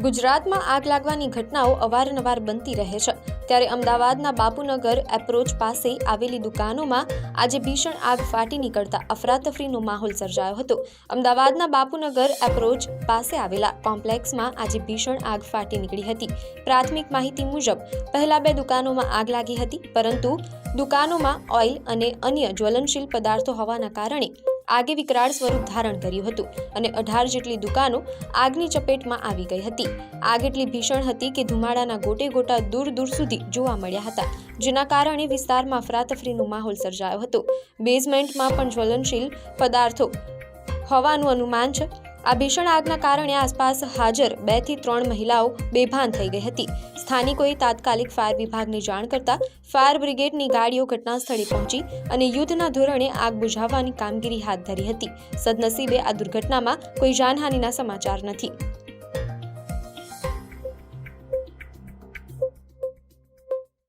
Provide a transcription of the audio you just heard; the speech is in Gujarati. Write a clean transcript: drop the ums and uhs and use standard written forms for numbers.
ગુજરાતમાં આગ લાગવાની ઘટનાઓ અવારનવાર બનતી રહે છે, ત્યારે અમદાવાદના બાપુનગર એપ્રોચ પાસે આવેલી દુકાનોમાં આજે ભીષણ આગ ફાટી નીકળતા અફરાતફરીનો માહોલ સર્જાયો હતો। અમદાવાદના બાપુનગર એપ્રોચ પાસે આવેલા કોમ્પ્લેક્સમાં આજે ભીષણ આગ ફાટી નીકળી હતી। પ્રાથમિક માહિતી મુજબ પહેલા 2 દુકાનોમાં આગ લાગી હતી, પરંતુ દુકાનોમાં ઓઇલ અને અન્ય જ્વલનશીલ પદાર્થો હોવાના કારણે આગે વિકરાળ સ્વરૂપ ધારણ કર્યું હતું અને 18 જેટલી દુકાનો આગની ચપેટમાં આવી ગઈ હતી। આગ એટલી ભીષણ હતી કે ધુમાડાના ગોટે ગોટા દૂર દૂર સુધી જોવા મળ્યા હતા, જેના કારણે વિસ્તારમાં અફરાતફરીનો માહોલ સર્જાયો હતો। બેઝમેન્ટમાં પણ જ્વલનશીલ પદાર્થો હોવાનું અનુમાન છે। આ ભીષણ આગના કારણે આસપાસ હાજર 2 થી 3 મહિલાઓ બેભાન થઈ ગઈ હતી। સ્થાનિકોએ તાત્કાલિક ફાયર વિભાગને જાણ કરતા ફાયર બ્રિગેડની ગાડીઓ ઘટના સ્થળે પહોંચી અને યુદ્ધના ધોરણે આગ બુઝાવવાની કામગીરી હાથ ધરી હતી। સદનસીબે આ દુર્ઘટનામાં કોઈ જાનહાનિના સમાચાર નથી।